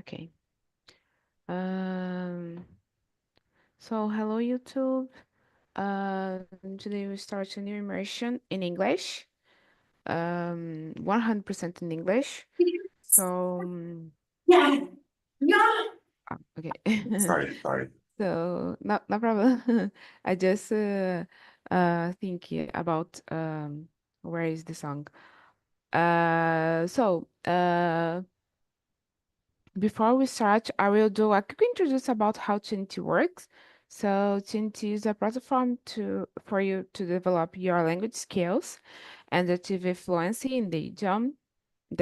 Okay. Um, so hello YouTube. Today we start a new immersion in English. 100% in English. So, Yeah, yeah. okay. Sorry, sorry. So, no problem. I just think about where is the song. Before we start, I will do a quick introduction about how Trinity works. So Trinity is a platform for you to develop your language skills and achieve fluency in the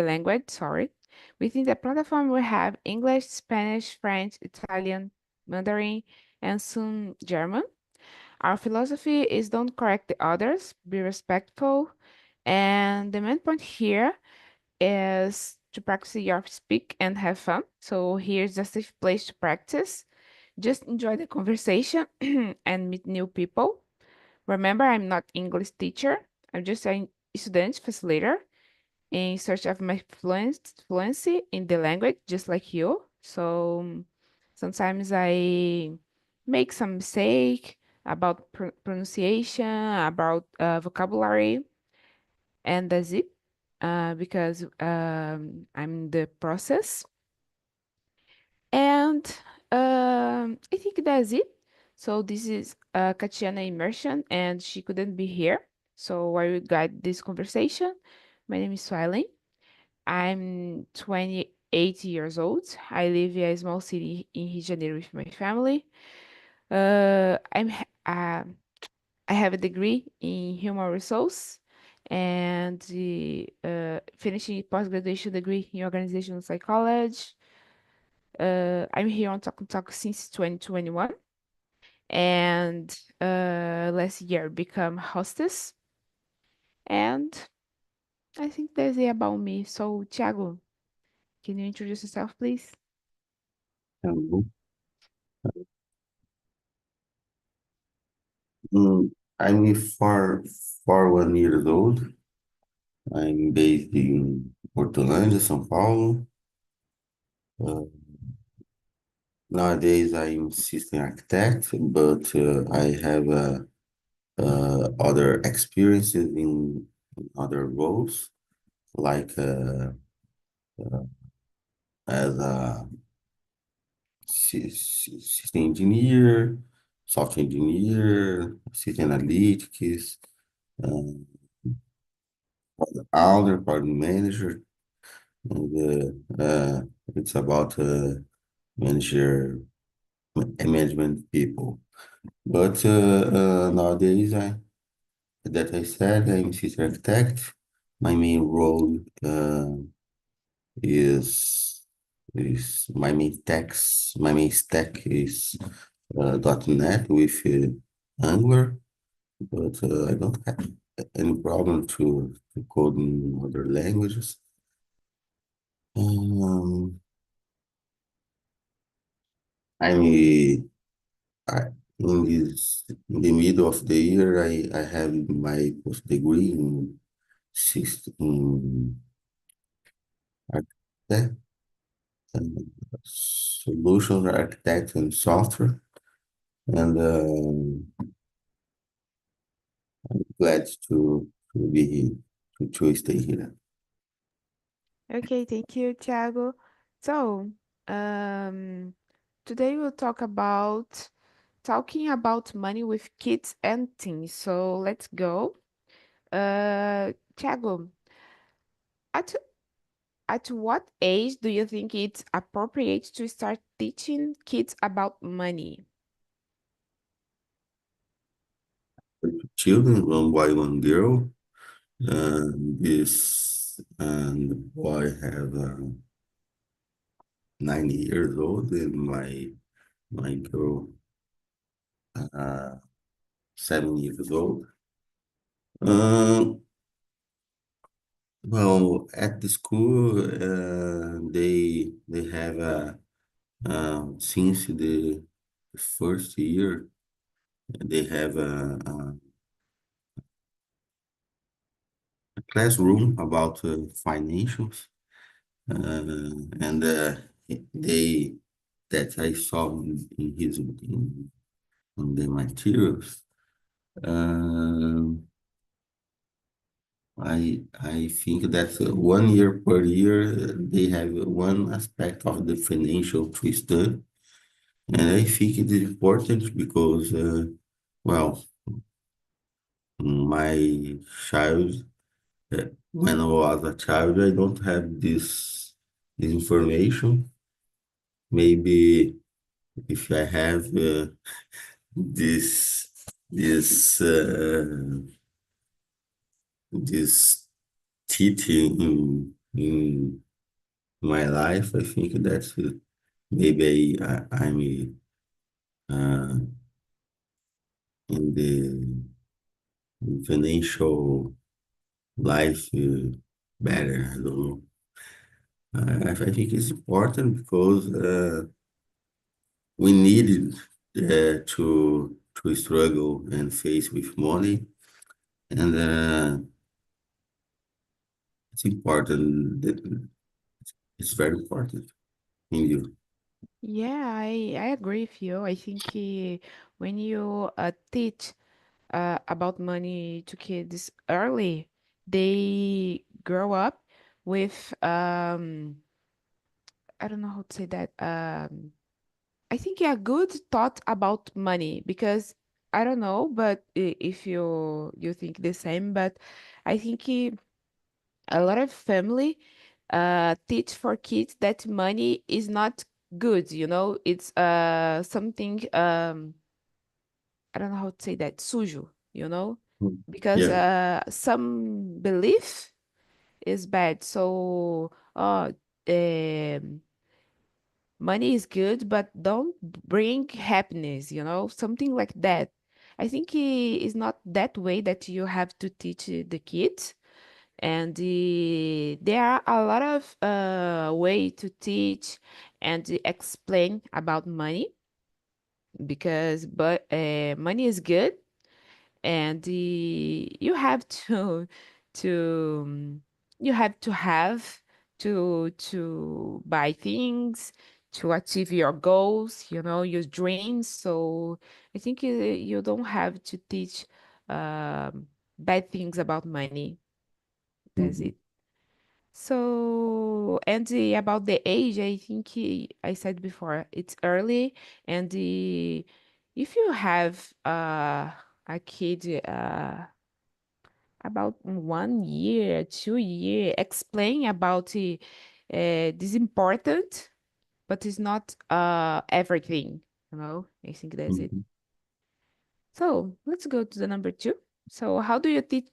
language, sorry. Within the platform, we have English, Spanish, French, Italian, Mandarin, and soon German. Our philosophy is don't correct the others, be respectful, and the main point here is to practice your speak and have fun. So here's a safe place to practice. Just enjoy the conversation and meet new people. Remember, I'm not English teacher. I'm just a student facilitator in search of my fluency in the language, just like you. So sometimes I make some mistake about pronunciation, about vocabulary, and that's it. Because I'm in the process, and I think that's it. So this is Katiana immersion, and she couldn't be here, so I will guide this conversation. My name is Swiley. I'm 28 years old. I live in a small city in Rio de Janeiro with my family. I have a degree in human resource and finishing post-graduation degree in organizational psychology. I'm here on Talk and Talk since 2021, and last year become hostess. And I think that's it about me. So, Thiago, can you introduce yourself, please? Um, I'm 1 years old. I'm based in Hortolândia, São Paulo. Uh, Nowadays, I'm system architect, but I have other experiences in other roles, like as a system engineer, software engineer, system analytics, uh, owner, product manager, and it's about manager management people. But nowadays, that I said, I'm system architect. My main role is my main stack is .NET with Angular, but I don't have any problem to code in other languages. Um, I'm I, in the middle of the year. I have my post degree in system architect, solution architect and software, and glad to be here, to stay here. Okay, thank you, Thiago. So, um, today we'll talking about money with kids and teens. So let's go. Thiago, at at what age do you think it's appropriate to start teaching kids about money? Children, one boy, one girl. And the boy have 9 years old, and my girl 7 years old. Um, well, at the school, they have since the first year they have a classroom about financials, and they that I saw in the materials. Um, I think that 1 year per year they have one aspect of the financial to study, and I think it is important because well, my child when I was a child I don't have this information. Maybe if I have this this this teaching in my life, I think that's maybe I'm uh, in the financial life better. I don't know. I think it's important because we needed to struggle and face with money, and it's important. It's very important in you. Yeah, I agree with you. I think when you teach about money to kids early, they grow up with I don't know how to say that. I think a good thought about money because I don't know, but if you think the same, but I think a lot of family teach for kids that money is not good, you know, it's something I don't know how to say that, sujo, you know, Mm. because Yeah. some belief is bad. So money is good, but don't bring happiness, you know, something like that. I think it's not that way that you have to teach the kids. And there are a lot of way to teach and explain about money because but money is good and you have to to you have to buy things to achieve your goals, you know, your dreams. So I think you don't have to teach bad things about money. That's Mhm. it. So, and about the age, I think I said before, it's early, and if you have a kid about 1 year, 2 year, explain about this important, but it's not everything, you know. I think that's it. Mhm. So let's go to the number two. So how do you teach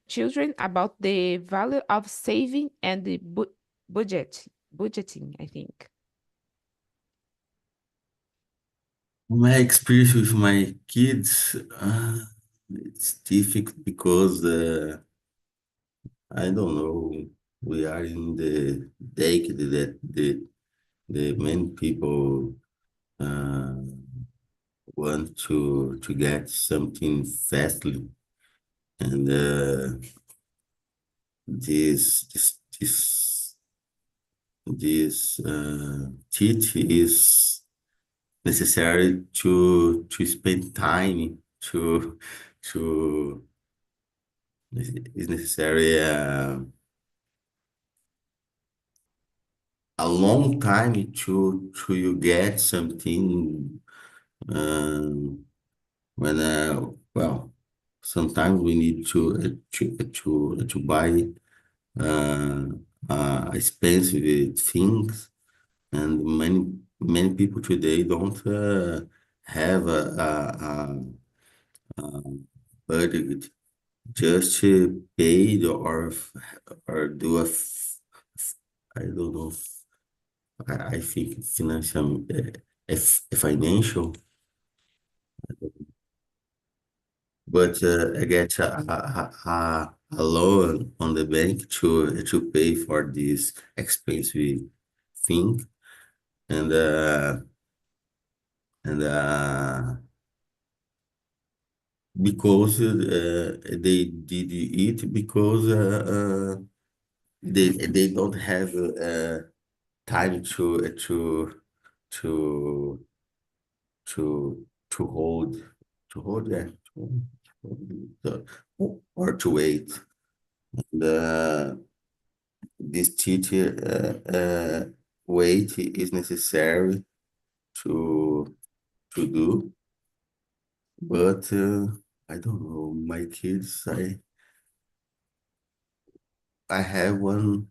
children about the value of saving and the budgeting, I think. My experience with my kids, it's difficult because I don't know. We are in the decade that the many people uh, want to get something fastly, and this teach is necessary to spend time to is necessary a long time to you get something um, when well sometimes we need to buy uh, expensive things, and many people today don't have a budget just to pay or do I don't know. I think financial, financial, but I get a loan on the bank to pay for this expensive thing, and and because they did it because they don't have. time to to hold that or to wait. The this teacher wait is necessary to do, but I don't know. My kids, I have one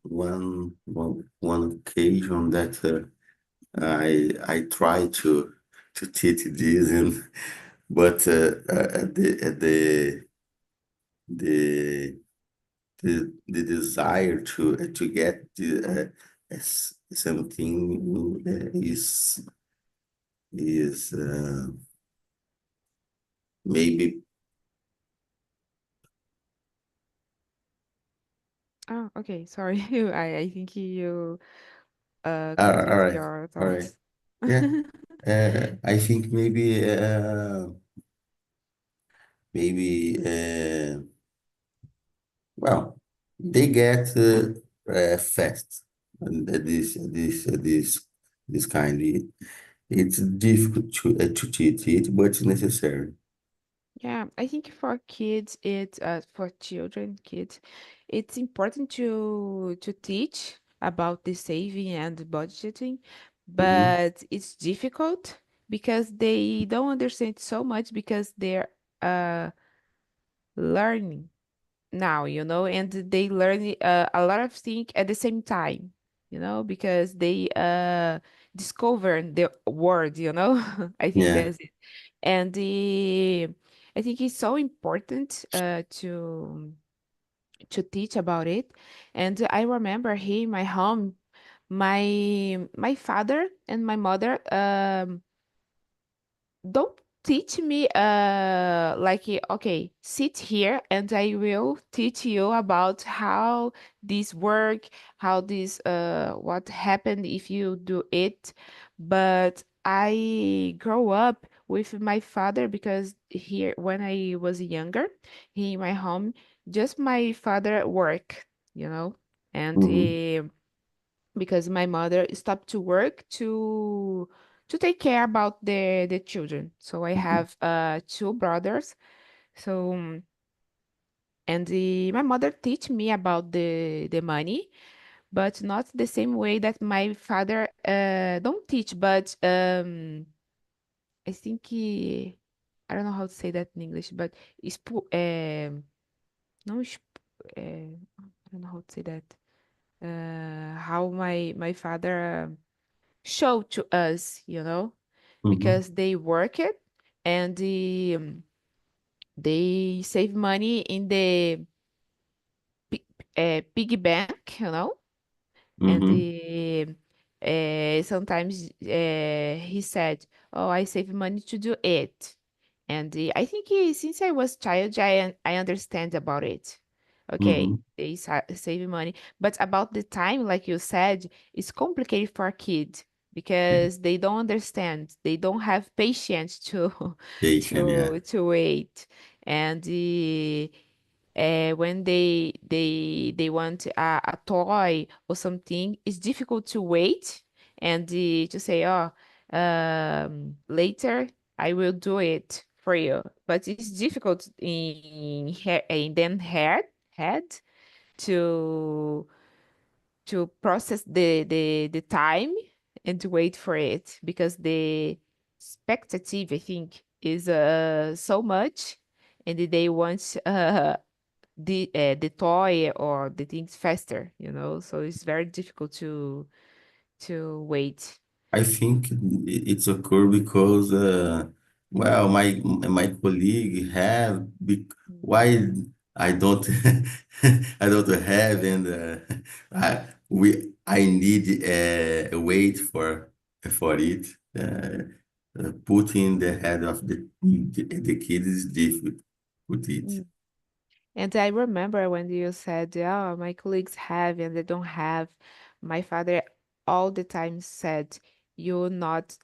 occasion that I try to teach this, and but the the desire to get something is maybe Oh, okay. Sorry. I think you all confuse right, your all right, thoughts. yeah. I think maybe well, they get fast, and this kind. It's difficult to teach it, but it's necessary. Yeah, I think for kids, it's for children, kids, it's important to teach about the saving and budgeting, Mm-hmm. but it's difficult because they don't understand so much because they're uh learning now, and they learn a lot of things at the same time, because they discover the word, I think Yeah. that's it. And I think it's so important to teach about it. And I remember here in my home, my father and my mother don't teach me like okay, sit here and I will teach you about how this work, how this what happened if you do it. But I grow up with my father because here when I was younger, here in my home, just my father work, and Mm-hmm. because my mother stopped to work to take care about the children. So I have two brothers. So and my mother teach me about the money, but not the same way that my father don't teach. But I think I don't know how to say that in English, but no, I don't know how to say that. How my father show to us, Mm-hmm. because they work it and they save money in the piggy bank, and Mm-hmm. sometimes he said, "Oh, I save money to do it." And I think since I was child, I understand about it. Okay, Mm-hmm. they save money, but about the time, like you said, it's complicated for a kid because they don't understand. They don't have patience to Patient, yeah. to wait, and when they want a toy or something, it's difficult to wait and to say, "Oh, later I will do it for you." But it's difficult in them head to process the time and to wait for it because the expectative, I think, is so much, and they want the toy or the things faster, so it's very difficult to wait. I think it's occurred because, well, my colleague have, why I don't, I don't have, and I need wait for it. Putting the head of the kid is difficult. Put it. Mm. And I remember when you said, "Oh, my colleagues have and they don't have." My father all the time said, "You not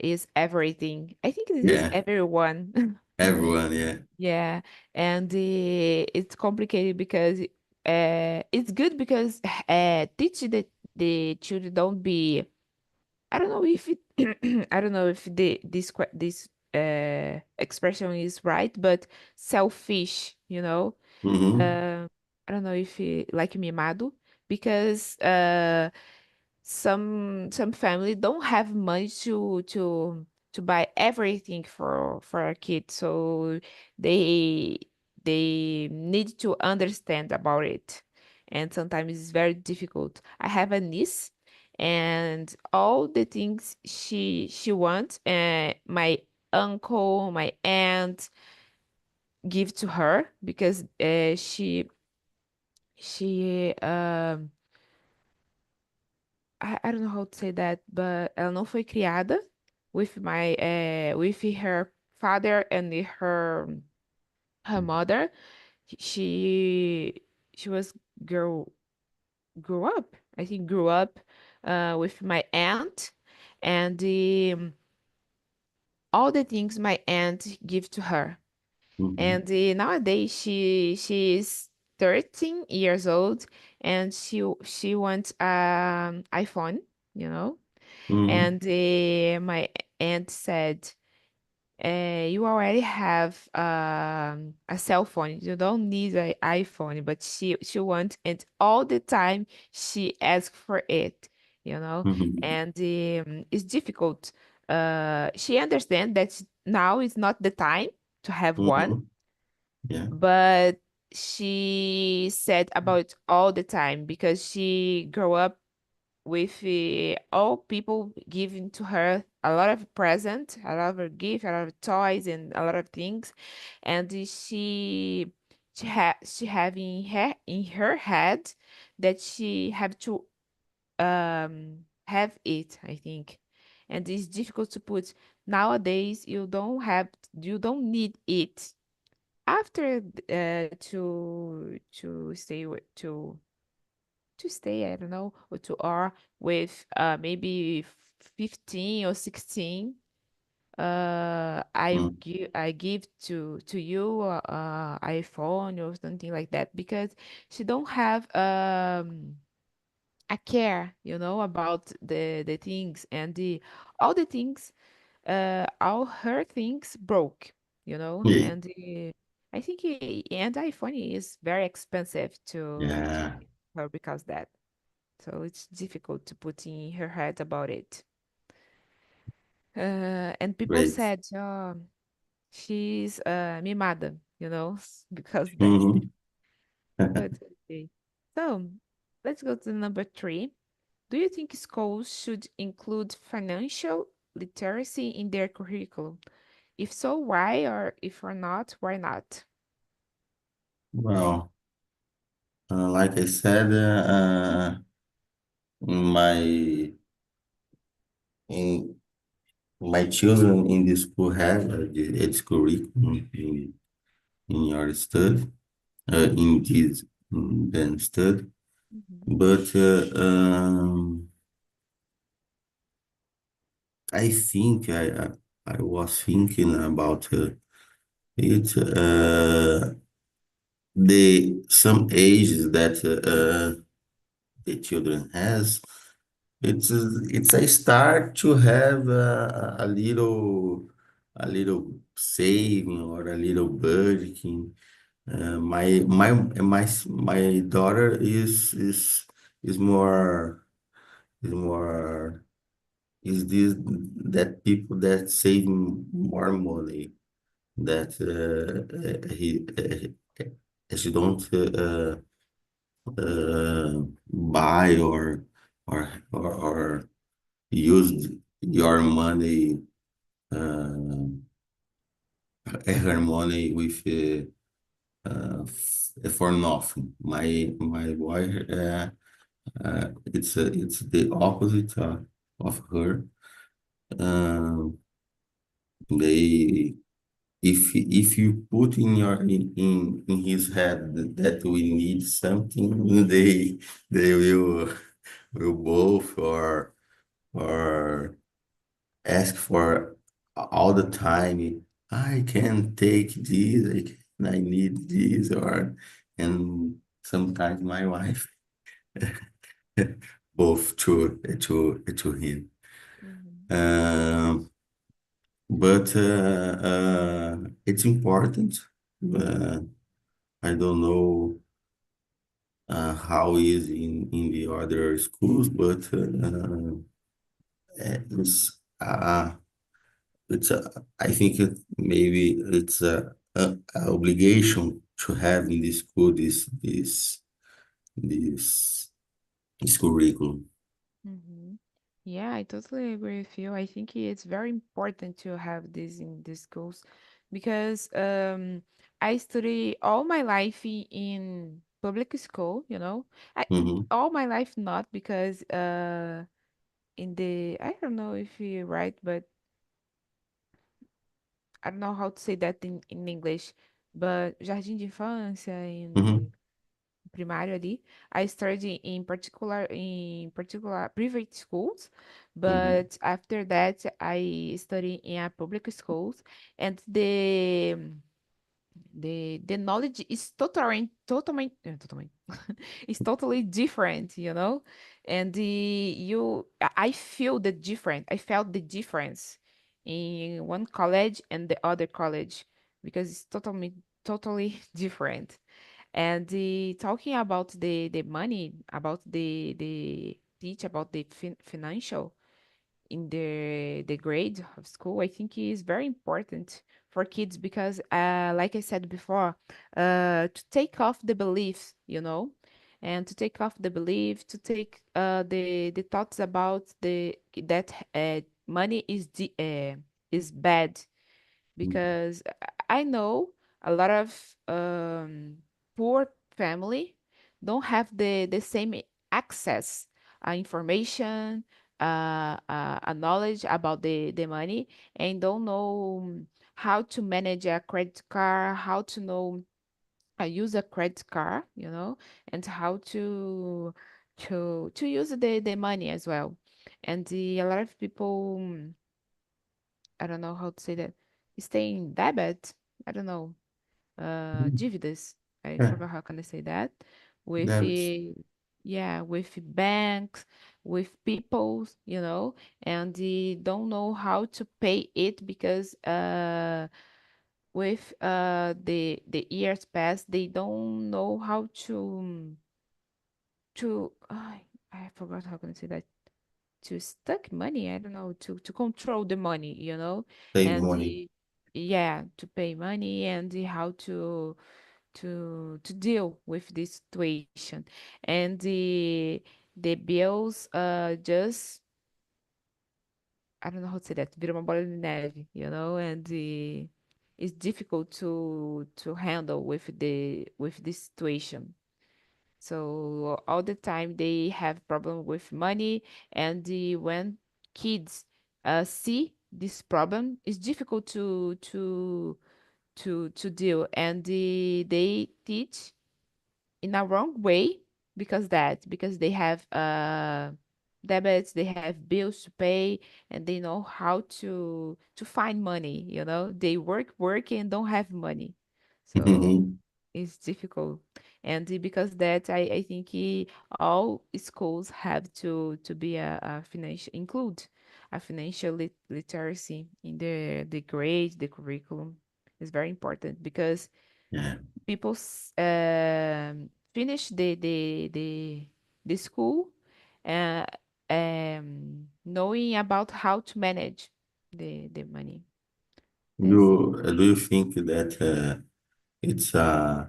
is everything." I think this is Yeah, everyone. everyone. Yeah. Yeah, and it's complicated because it's good because teach the children don't be. I don't know if it, I don't know if this expression is right, but selfish, you know. Mm-hmm. I don't know if like mimado, because some family don't have money to buy everything for a kid, so they they need to understand about it, and sometimes it's very difficult. I have a niece, and all the things she wants, my uncle, my aunt give to her because she I don't know how to say that, but ela não foi criada with her father and her mother. She she was grow grew up. I think grew up with my aunt, and all the things my aunt give to her. Mm-hmm. And nowadays she is 13 years old, and she wants iPhone, you know. Mm-hmm. And my aunt said, "You already have a cell phone. You don't need an iPhone." But she wants it all the time. She asks for it, you know, Mm-hmm. and it's difficult. She understands that now is not the time to have one, Mm-hmm. Yeah. but she said about it all the time because she grew up with all people giving to her a lot of present, a lot of gift, a lot of toys, and a lot of things, and she have in her head that she have to have it, I think, and it's difficult to put. Nowadays, you don't need it after to stay with to stay, I don't know, or to are with maybe 15 or 16. I give to you iPhone or something like that because she don't have a care, you know, about the things and the all the things all her things broke, you know, Yeah. and I think and iPhone is very expensive to Yeah. give her because that. So it's difficult to put in her head about it. And people Great. said, oh, she's mimada, you know, because that. Mm-hmm. But okay. So let's go to number three. Do you think schools should include financial literacy in their curriculum? If so, why? Or if or not, why not? Well, like I said, in my in my children in the school have its curriculum in your study, in this then study. Mhm. But I think I was thinking about it. The some ages that the children has, it's a start to have a little saving or a little budgeting. My daughter is more is this that people that save more money that she don't buy or use your money her money with for nothing. My boy it's the opposite of her. Um, they if you put in his head that we need something, they will both or ask for all the time. I can take this. I need this, or and sometimes my wife both to him. Mhm. Um, but it's important. Uh, I don't know how is in the other schools, but it's I think maybe it's a obligation to have in the school this this curriculum. Mm-hmm. Yeah, I totally agree with you. I think it's very important to have this in the schools because I study all my life in public school, you know. Hmm. All my life not because in the I don't know if you're right, but I don't know how to say that in English, but jardim de infância Hmm. em primário ali. I studied in particular private schools, Hmm. but after that I studied in a public schools, and the knowledge is totally it's totally different, you know, and I feel the different. I felt the difference in one college and the other college because it's totally different. And talking about the money, about the teach about the financial in the grade of school, I think is very important for kids because, like I said before, to take off the beliefs, you know, and to take off the belief, to take the thoughts about the that money is bad because I know a lot of poor family don't have the same access information a knowledge about the money and don't know how to manage a credit card, how to know use a credit card, you know, and how to use the money as well. And a lot of people I don't know how to say that. Stay in debit. I don't know. Dívidas. I Yeah, forgot how can I say that. With that's yeah, with banks, with people, you know, and they don't know how to pay it because with the years past they don't know how I forgot how can I say that to stuck money. I don't know to control the money, you know, save and money. yeah, to pay money and how to deal with this situation, and the bills just I don't know how to say that vira uma bola de neve, you know, and it's difficult to handle with this situation. So all the time they have problem with money, and when kids see this problem, it's difficult to deal, and they teach in a wrong way because they have debits, they have bills to pay, and they know how to find money. You know, they work and don't have money, so Mhm. it's difficult. And because that, I think all schools have to be a financial include a financial literacy in the grade, the curriculum is very important because Yeah. people finish the school uh, knowing about how to manage the money. That's it. Do you think that it's uh,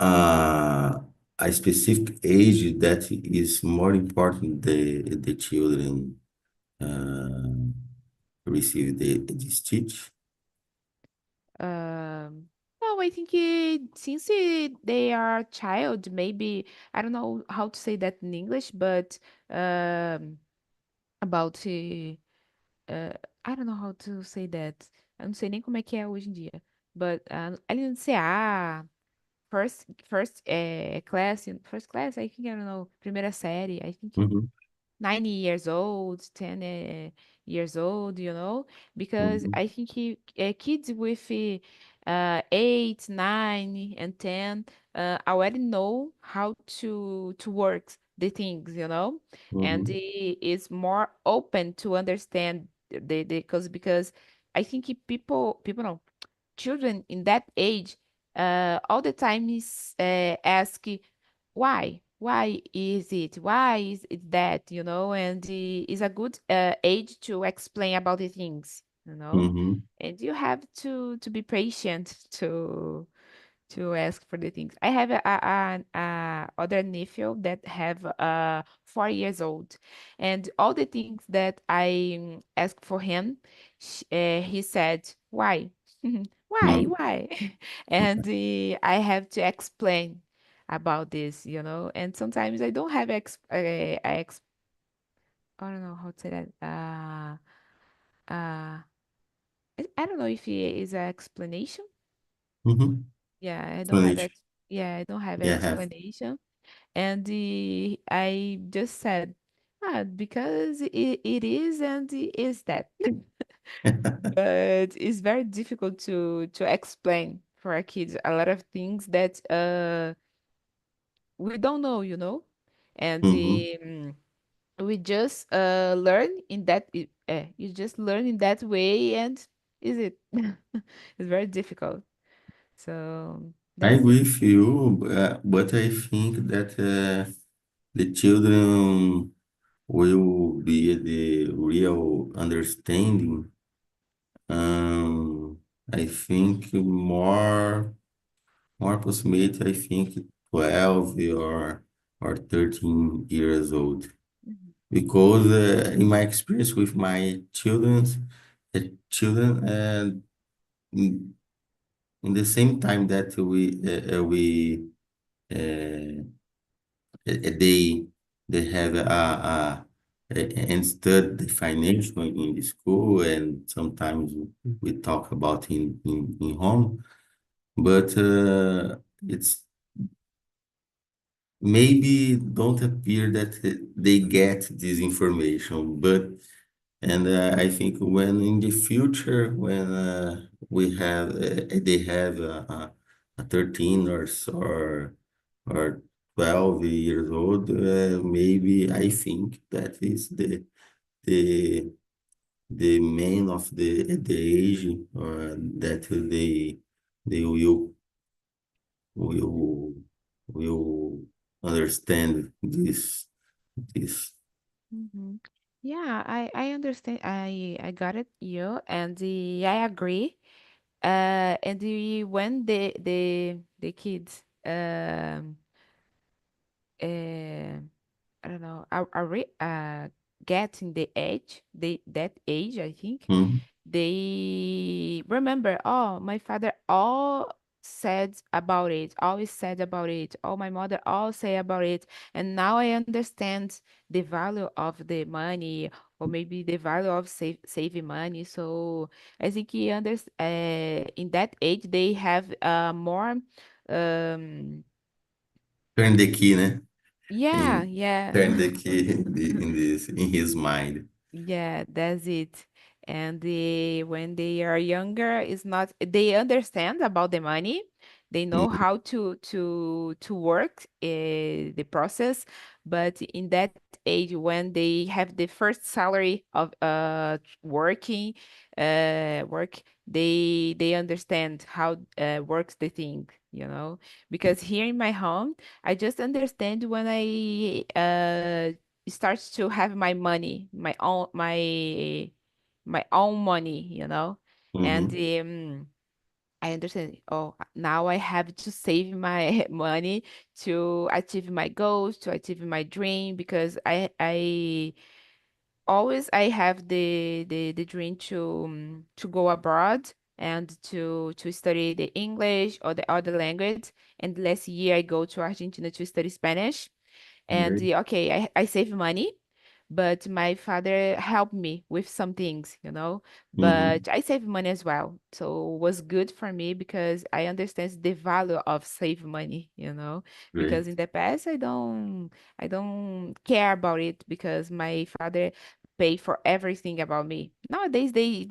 a specific age that is more important the children receive this teach? Um, no, I think since they are child, maybe I don't know how to say that in English, but um, about uh, I don't know how to say that. Eu não sei nem como é que é hoje em dia. But ali no CA, first class, I think, I don't know, primeira série, I think Mhm. 9 years old, 10 years old, you know, because Mhm. I think kids with 8, 9, and 10 already know how to work, the things, you know, and Mm-hmm. he is more open to understand the because I think if people know children in that age all the time is ask why is it why is it that, you know, and is a good age to explain about the things, you know, Mm-hmm. and you have to be patient to ask for the things. I have a other nephew that have 4 years old, and all the things that I asked for him, he said, "Why? Mm-hmm. Why?" And I have to explain about this, you know. And sometimes I don't have I don't know how to say that. I don't know if it is an explanation. Mm-hmm. Yeah, I don't have Explanation. ex yeah, I don't have Yeah, have. explanation. And I just said, because it is and it is that. But it's very difficult to explain for our kids a lot of things that we don't know, you know? And Mm-hmm. we just learn in that you just learn in that way and is it? It's very difficult. So I that's it. agree with you, but I think that the children will be the real understanding. I think more approximate. I think 12 or 13 years old. Mhm. Because in my experience with my children, in, in the same time that we uh, they have and study the financial in the school, and sometimes we talk about in home, but it's maybe don't appear that they get this information, but and I think when in the future, when we have they have a 13 or 12 years old, maybe I think that is the the main of the age that they will will understand this. Mhm. Yeah, I understand. I got it, you, and I agree. And when the kids uh, I don't know, getting the age, that age, I think Mm, they remember, oh, my father all said about it, always said about it, oh, my mother all say about it, and now I understand the value of the money, or maybe the value of saving money. So I think in that age they have more um turn the key, né? yeah, In yeah. turn the key in this in his mind. Yeah, that's it. And when they are younger, it's not they understand about the money. They know Mm, how to work the process, but in that age when they have the first salary of work, they understand how works the thing, you know. Because here in my home, I just understand when I starts to have my money, my own money, you know. And mhm. I understand. Oh, now I have to save my money to achieve my goals, to achieve my dream, because I always I have the dream to go abroad and to study the English or the other language. And last year I go to Argentina to study Spanish. And Great. okay, I save money, but my father helped me with some things, you know. Mhm. But I save money as well, so it was good for me because I understand the value of save money, you know. Because Great. in the past I don't care about it because my father pay for everything about me. Nowadays they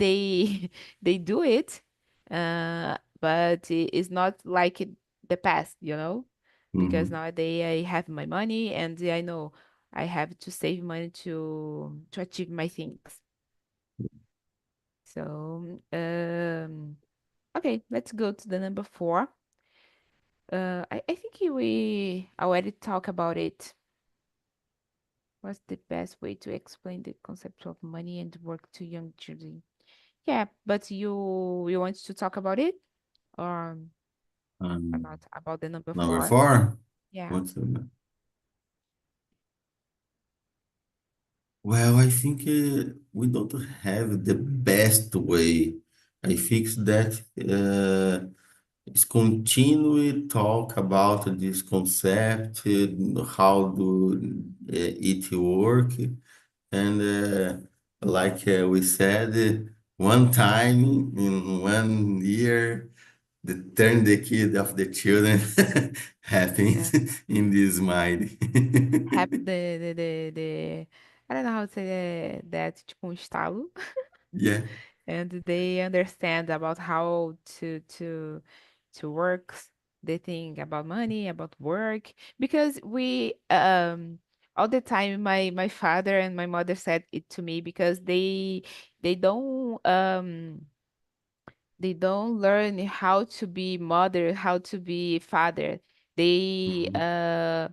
they do it, but it's not like the past, you know. because Mm-hmm. nowadays I have my money and I know I have to save money to achieve my things. So, okay, let's go to the number four. I think we already talked about it. What's the best way to explain the concept of money and work to young children? Yeah, but you want to talk about it or, or Um, not about the number Number four? four. Yeah. What's Well, I think we don't have the best way. I think that is continue talk about this concept, how do it work, and like we said, one time in 1 year, the turn the kid of the children happens Yeah. in this mind. Have the I don't know how to say that, tipo um estalo. Yeah. And they understand about how to work. They think about money, about work, because we all the time my father and my mother said it to me because they don't they don't learn how to be mother, how to be father. They Mhm. uh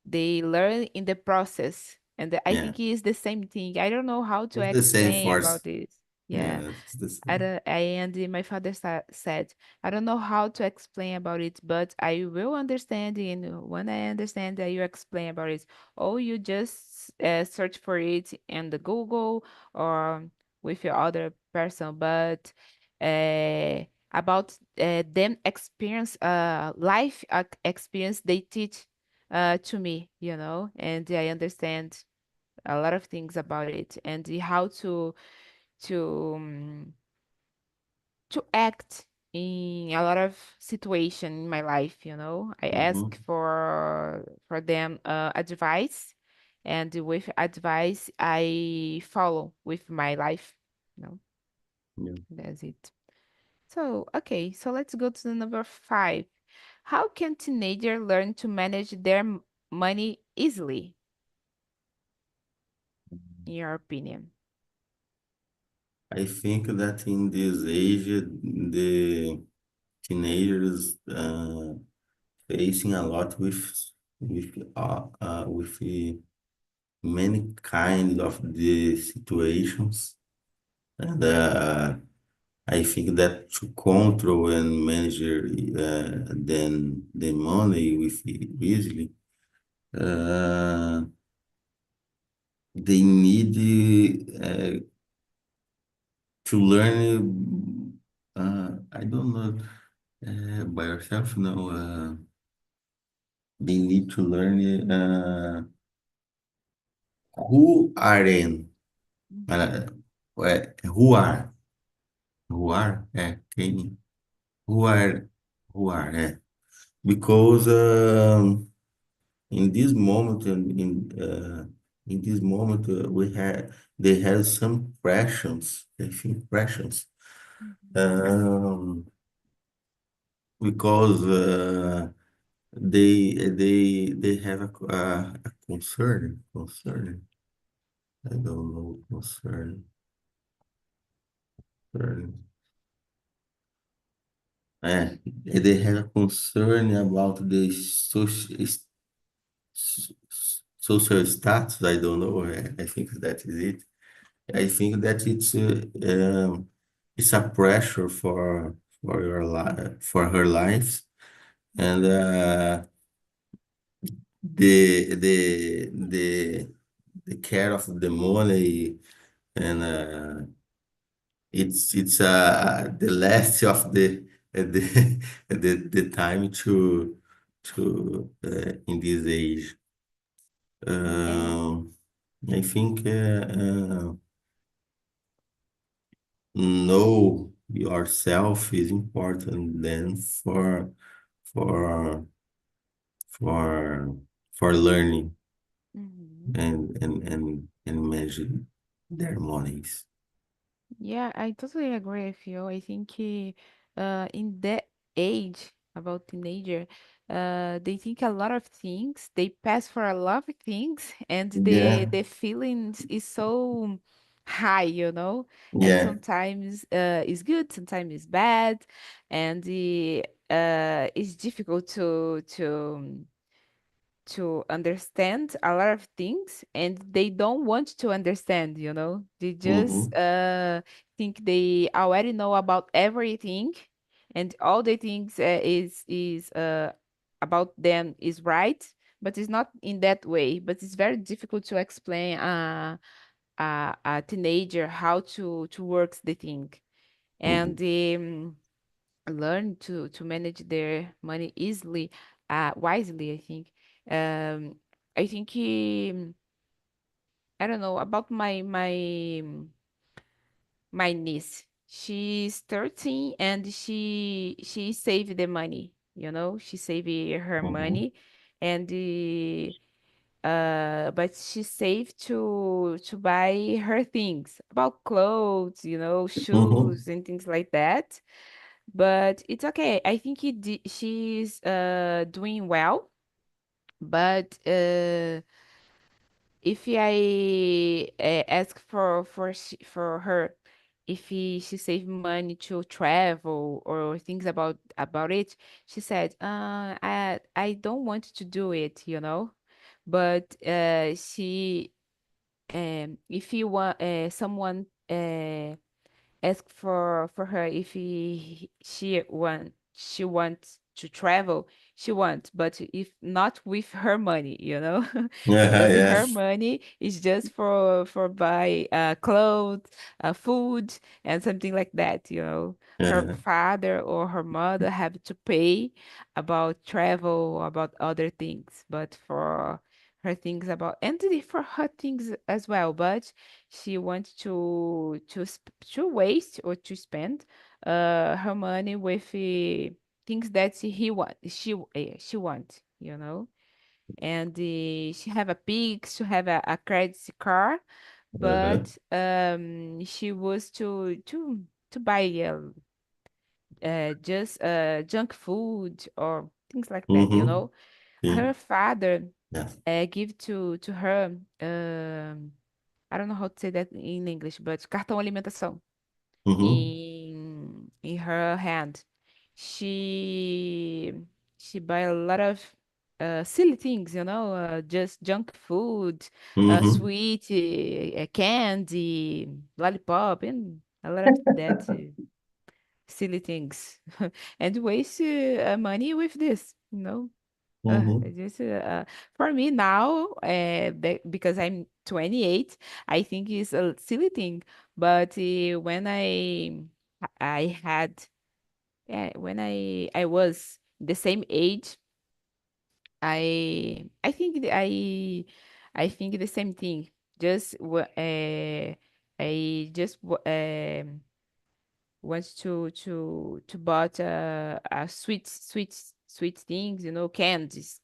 they learn in the process, and I Yeah. think it's the same thing. I don't know how to It's the same explain force. about this. Yeah. Yeah, it's the I same. don't, I, and my father said, I don't know how to explain about it, but I will understand. And when I understand that you explain about it, or you just search for it in the Google or with your other person. But about them experience, life experience, they teach to me, and I understand a lot of things about it and how to to act in a lot of situation in my life. I ask Hmm. for them advice, and with advice I follow with my life. Yeah. That's it. So okay, so let's go to the number five. How can teenagers learn to manage their money easily, in your opinion? I think that in this age, the teenagers facing a lot with many kind of the situations, and I think that to control and manage then the money with easily, uh, they need to learn. I don't know by yourself. No, they need to learn who are in, Mhm. uh, who are, quem, who are, because in this moment, in this moment, we had they have some pressures. I think pressures. Mhm. Um, because they have a concern. I don't know concern. They have a concern about the social status. I don't know. I think that is it. I think that it's a pressure for your life for her life, and the the care of the money, and it's the last of the time to in this age. Yeah. Um, I think know yourself is important then for for for learning Mhm. and managing their monies. Yeah, I totally agree with you. I think in that age, about teenager. They think a lot of things. They pass for a lot of things, and Yeah, the feelings is so high, you know. And yeah. sometimes it's good, sometimes it's bad, and it's difficult to understand a lot of things, and they don't want to understand, you know. They just Mm-hmm. think they already know about everything, and all the things is about them is right, but it's not in that way. But it's very difficult to explain a teenager how to work the thing, Mm-hmm. and learn to manage their money easily, wisely, I think. I think I don't know about my niece. She's 13 and she saved the money, you know. She saved her Mm-hmm. money, and but she saved to buy her things about clothes, you know, Mm-hmm. shoes and things like that. But it's okay. I think she's doing well. But if I ask for her if she save money to travel or things about it, she said, I don't want to do it, you know. But she if you want someone ask for her if she wants to travel, she wants, but if not with her money, you know. Yeah, Because yeah, her money is just for buy clothes, food, and something like that, you know. Her yeah. father or her mother have to pay about travel, about other things, but for her things about and for her things as well, but she wants to waste or to spend her money with things that she wants, you know. And she have a pig, she have a credit card, Uh-huh. but she was to buy just junk food or things like that, you Mm-hmm. know. Her Sim. father Yeah. give to her I don't know how to say that in English, but cartão alimentação Mm-hmm. in her hand. She she buy a lot of silly things, you know, just junk food, Mm-hmm. sweet, candy, lollipop, and a lot of that silly things, and waste money with this, you know. Mm-hmm. It just for me now, because I'm 28, I think it's a silly thing. But when I had when I was the same age, I think I think the same thing. Just I just wants to bought sweet things, you know, candies.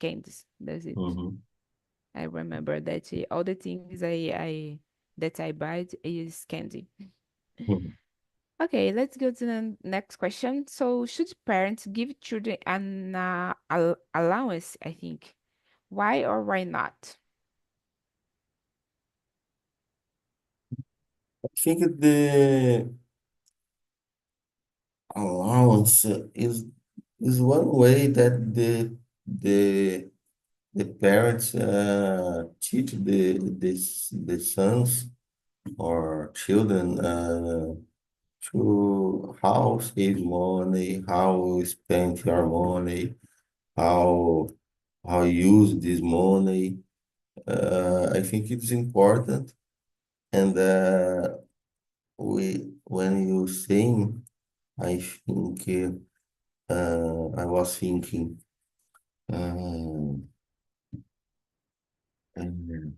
That's it. Mm-hmm. I remember that all the things I buy is candy. Mm-hmm. Okay, let's go to the next question. So, should parents give children an allowance, I think? Why or why not? I think the allowance is one way that the the parents teach the sons or children to how save money, how spend your money, how use this money. I think it's important, and we when you sing, I think I was thinking um, um,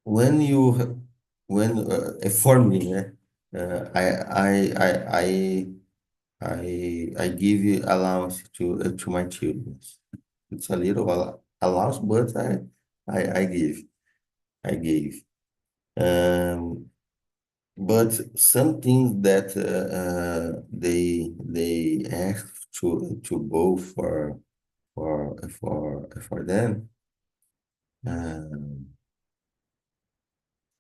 when you when for me, I give you allowance to my children. It's a little allowance, but I give I gave. Um, but some things that they ask to go for them, uh,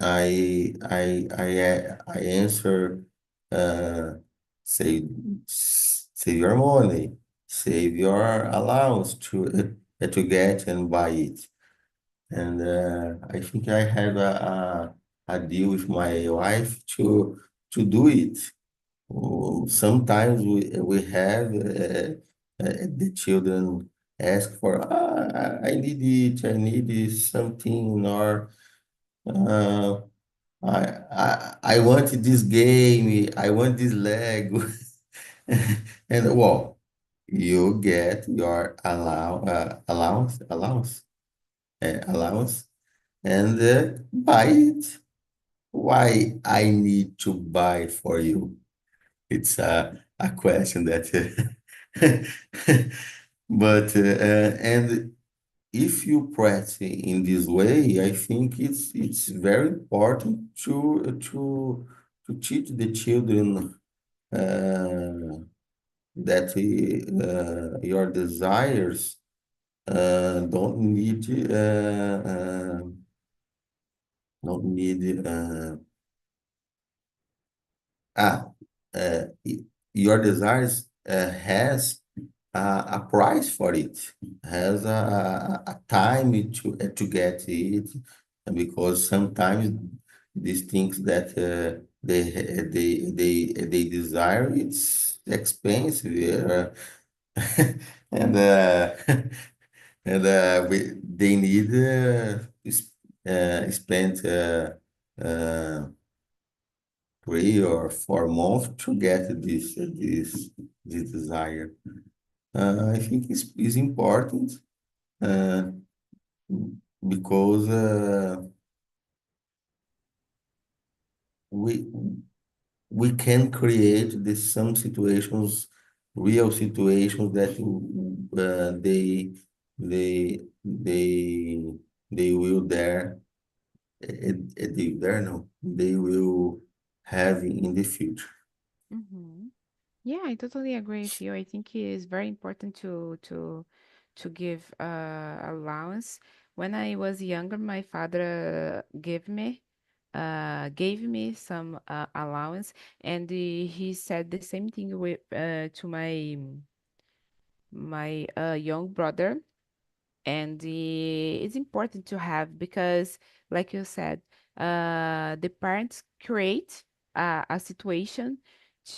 I answer, uh, save save your money, save your allowance to get and buy it. And I think I have a deal with my wife to do it. Sometimes we have the children ask for, I need it, I need something, or uh, I want this game, I want this Lego. And well, you get your allowance, and buy it. Why I need to buy for you? It's a question that, but and if you practice in this way, I think it's very important to teach the children that your desires don't need don't need ah your desires has a price for it, has a time to get it, and because sometimes these things that they desire, it's expensive, and they need spend uh, 3 or 4 months to get this desire. I think it's important uh, because we we can create some situations, real situations that they they will there they there no they will have in the future. Mm-hmm. Yeah, I totally agree with you. I think it is very important to give allowance. When I was younger, my father gave me some allowance, and he said the same thing with to my young brother. And it's important to have because, like you said, the parents create a situation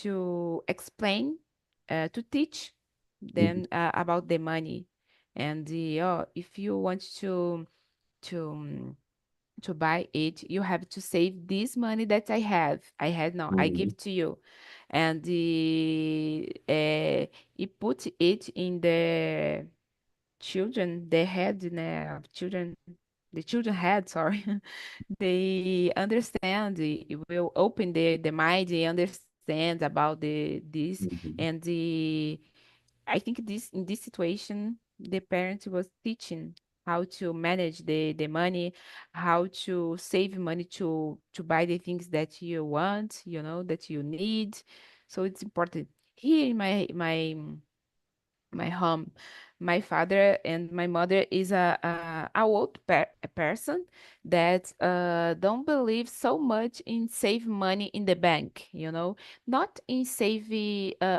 to explain, to teach them about the money. And oh, if you want to um, to buy it, you have to save this money that I have. I had now, I Mhm, give to you. And he put it in the head of children, the children head, sorry. They understand, it will open the mind, they understand about this. And mhm, I think this in this situation, the parent was teaching how to manage the money, how to save money to buy the things that you want, that you need. So it's important. Here in my home, my father and my mother is a old a person that don't believe so much in save money in the bank, not in save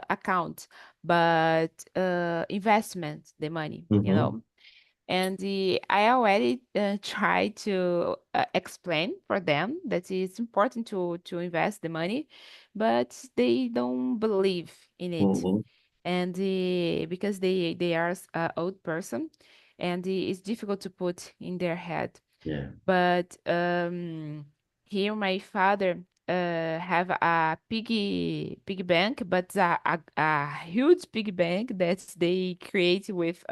account, but investment the money, mhm, and I already tried to explain for them that it's important to invest the money, but they don't believe in it. mhm. And because they are a old person, and it's difficult to put in their head. Yeah. But here my father have a piggy bank, but a huge piggy bank that they create with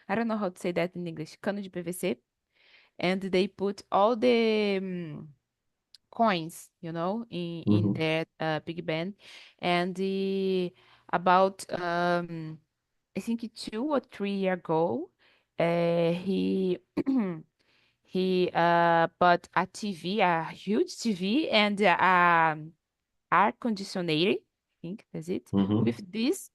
I don't know how to say that in English, cano de PVC, and they put all the coins, in Mhm, their piggy bank. And about I think 2 or 3 years ago, he He bought a TV, a huge TV, and air conditioner, I think that's it, Mm-hmm. with these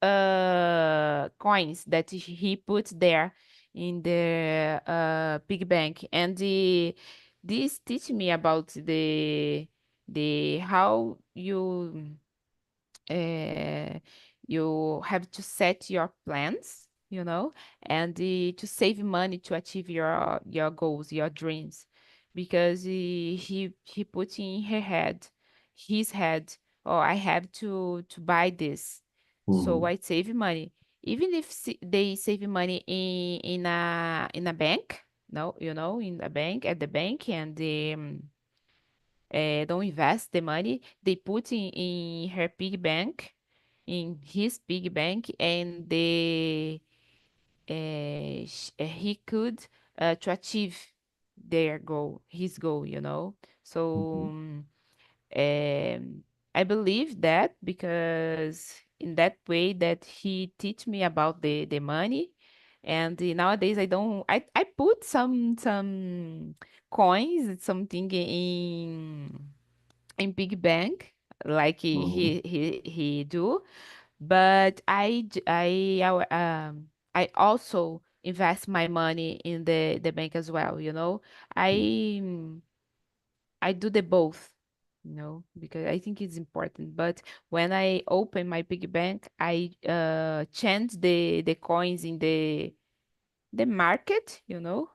coins that he put there in the pig bank. And this teach me about the how uh, you have to set your plans, and to save money to achieve your goals, your dreams, because he put in his head, oh, I have to buy this, so Mm-hmm. I save money, even if they save money in a bank, no, in a bank, at the bank, and don't invest the money they put in her pig bank, in his pig bank, and he could to achieve his goal, so Mm-hmm. um, I believe that, because in that way that he teach me about the money. And nowadays I put some coins, something in big bank, like Mm-hmm. he do. But I also invest my money in the bank as well, I mm, I do the both, because I think it's important. But when I open my piggy bank, I change the coins in the market, and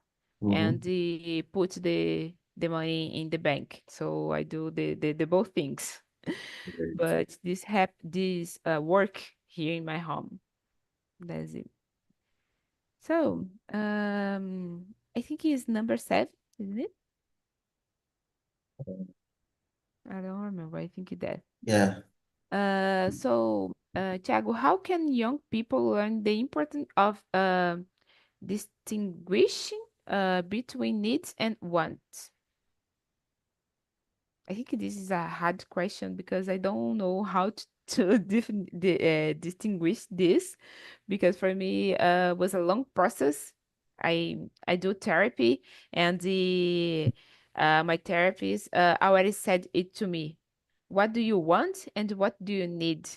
Mm-hmm. put the money in the bank. So I do the both things. Great. But this work here in my home. That's it. So I think it's number 7, isn't it? I don't remember. I think it's that. Yeah. Thiago, how can young people learn the importance of distinguishing between needs and wants? I think this is a hard question because I don't know how to distinguish this, because for me was a long process. I do therapy, and the my therapist already said it to me. What do you want and what do you need?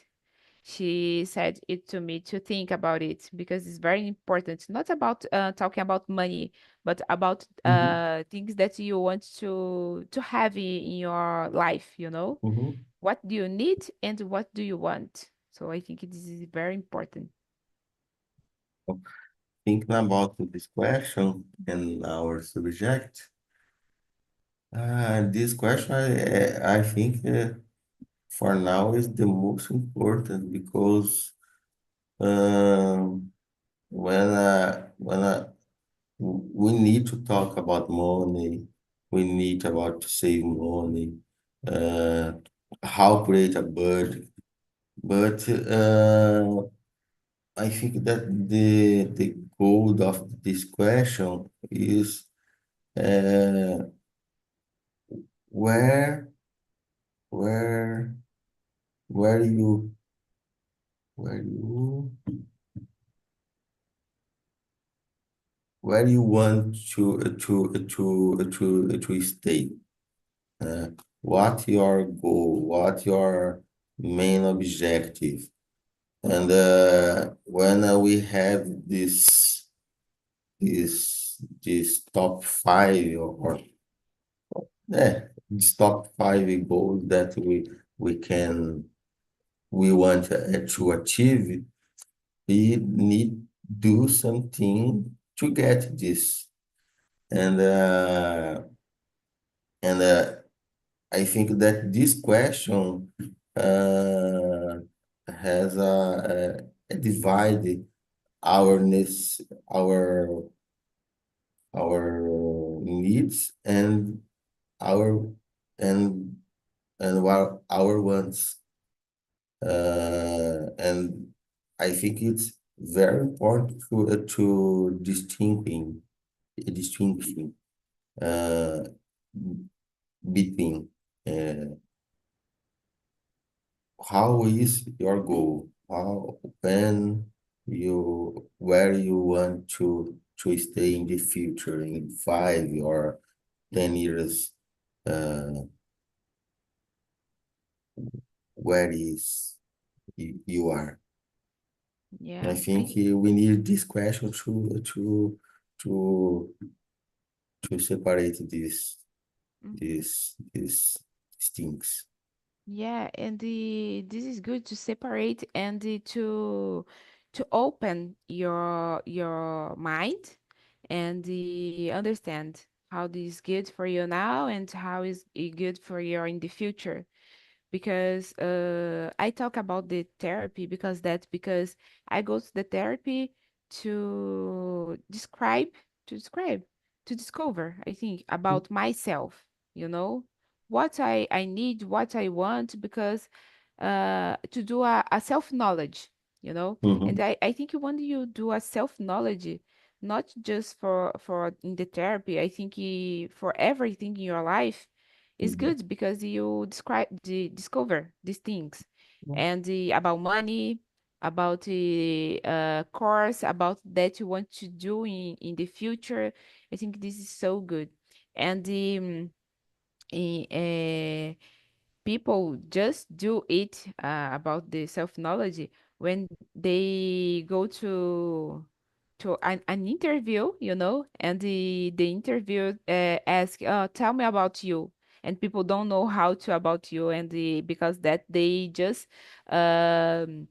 She said it to me to think about it, because it's very important. Not about talking about money, but about Mm-hmm. things that you want to have in your life, Mm-hmm. What do you need and what do you want? So I think this is very important. Thinking about this question and our subject, this question I think for now is the most important because um, when we need to talk about money, we need about to save money, uh, how create a budget. But I think that the goal of this question is uh, where where where you where you where you want to stay. Uh, what your goal? What your main objective? And when we have this top five or this top five goals that we want to achieve, we need do something to get this. And and I think that this question uh, has a divide our needs, our our needs our and what our wants. And I think it's very important to distinguishing uh, between uh, how is your goal, how when you where you want to stay in the future in 5 or 10 years, uh, where is you are. I Yeah, think we need this question to to separate mhm. these things. Yeah, and this is good to separate and to open your mind and understand how this is good for you now and how is it good for you in the future. Because I talk about the therapy because I go to the therapy to describe, to describe, to discover, I think, about myself, you know, what I need, what I want, because to do a self-knowledge, you know, and Mhm, I think when you do a self-knowledge, not just for in the therapy, I think for everything in your life, it's mhm, good because you discover these things and about money, about the course, about that you want to do in the future. I think this is so good. And people just do it about the self-knowledge when they go to an interview, you know, and the interview ask, tell me about you. And people don't know how to about you, and because that they just um,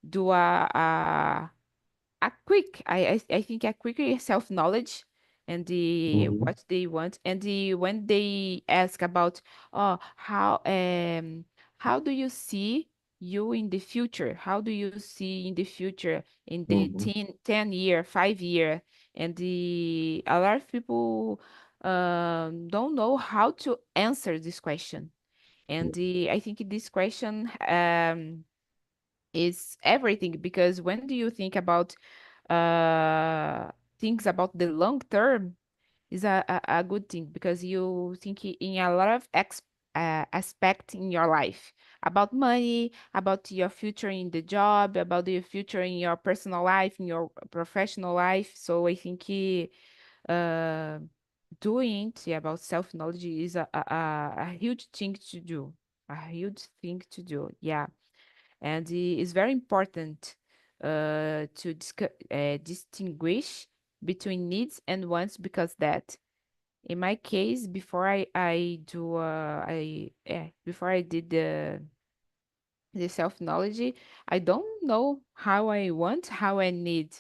do a quick I think a quicker self-knowledge and the mhm, what they want and the when they ask about oh how do you see you in the future, how do you see in the future in the mhm, 10 year 5 year, and the a lot of people don't know how to answer this question. And I think this question is everything, because when do you think about uh things about the long term is a good thing, because you think in a lot of aspect in your life about money, about your future in the job, about your future in your personal life, in your professional life. So I think uh doing it about self-knowledge is a huge thing to do, a huge thing to do, yeah. And it's very important to distinguish between needs and wants, because that in my case before I do I before I did the self knowledge, I don't know how I want, how I need,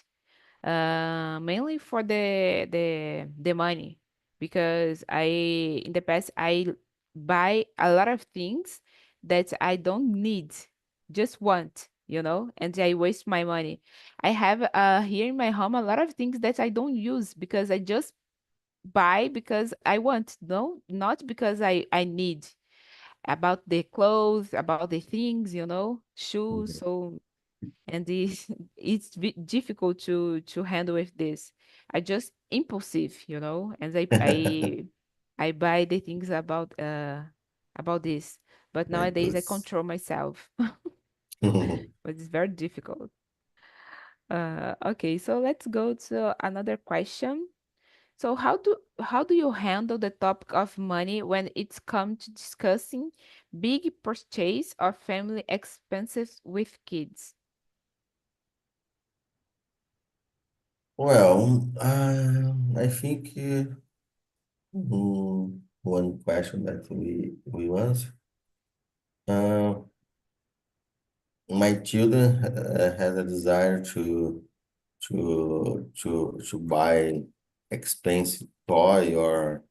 mainly for the money, because I in the past I buy a lot of things that I don't need, just want, you know, and I waste my money. I have here in my home a lot of things that I don't use because I just buy because I want, no, not because I need, about the clothes, about the things, you know, shoes. mhm. So and this it's difficult to handle with this. I just impulsive, you know, and I buy the things about this, but Like nowadays I this. control myself. But it's very difficult. Okay, so let's go to another question. So how do you handle the topic of money when it's come to discussing big purchase or family expenses with kids? Well, I think one question that we answer. Uh, my children has a desire to buy expensive toy, or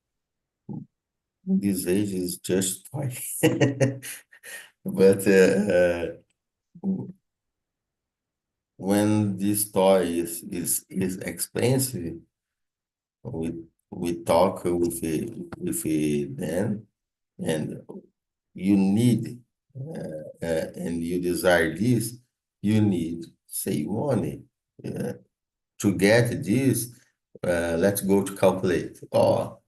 this age is just toy. But when this toy is expensive, we we talk with them, and you need and you desire this, you need save money. Uh, to get this, let's go to calculate. Oh,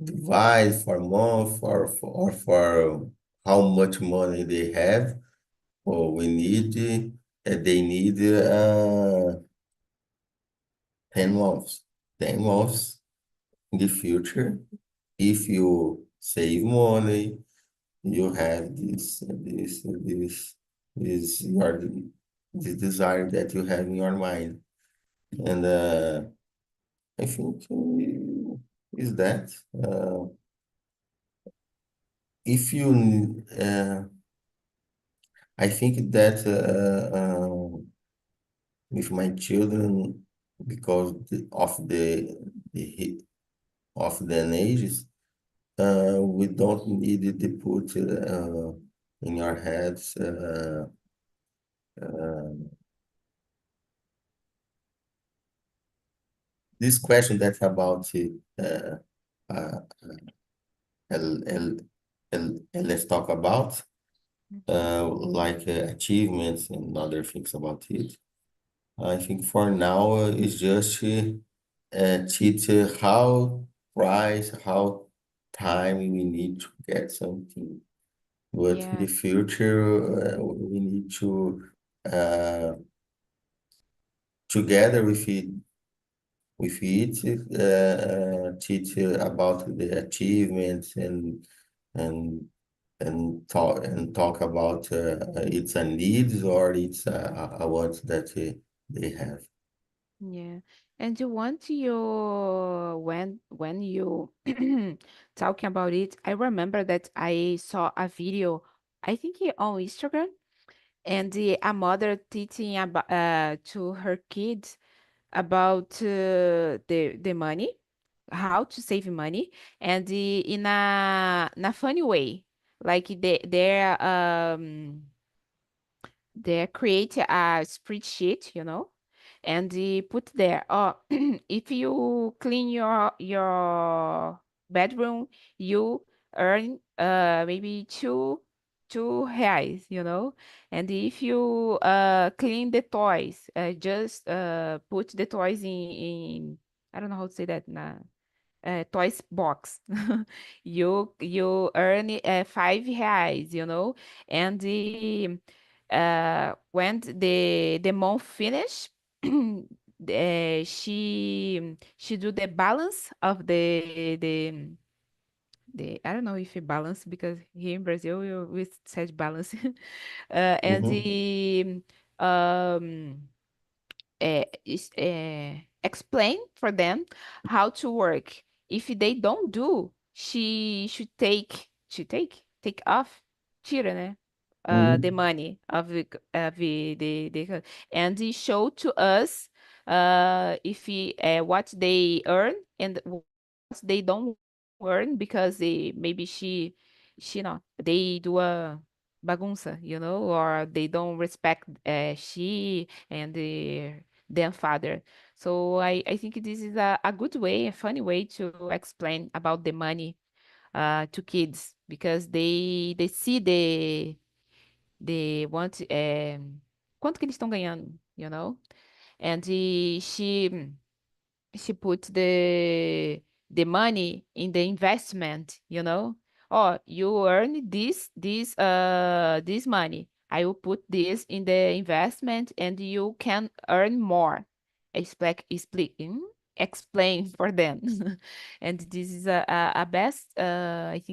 divide for month, or for how much money they have, or we need, they need 10 months. 10 months in the future, if you save money, you have this desire that you have in your mind. And I think is that if you I think that with my children, because the of the ages, we don't need to put in our heads this question that's about uh, el, el, let's talk about Mhm. like achievements and other things about it. I think for now it's just teach how price, how time we need to get something. But in the Yeah, future, we need to uh, together with it, teach about the achievements and and talk about it's a needs or it's a wants that they have. yeah. And you want you when you talking about it, I remember that I saw a video, I think on Instagram, and a mother teaching about to her kids about the money, how to save money, and in a funny way, like they create a spreadsheet, and they put there, oh, if you clean your bedroom, you earn maybe two reais, and if you clean the toys, just put the toys in I don't know how to say that, toys box. You earn R$ 5, and when the month finish, she do the balance of the I don't know if it balance, because here in Brazil we said balance, and Mhm. the explain for them how to work. If they don't do, she should take off, tira, né? The Mhm. money of the and he show to us what they earn and what they don't earn, because maybe she not they do a bagunça, or they don't respect she and their father. So I think this is a good way, a funny way to explain about the money to kids, because they see the want quanto que eles estão ganhando, and she put the money in the investment, oh, you earn this money, I will put this in the investment and you can earn more. Explain for them. And this is a best, I think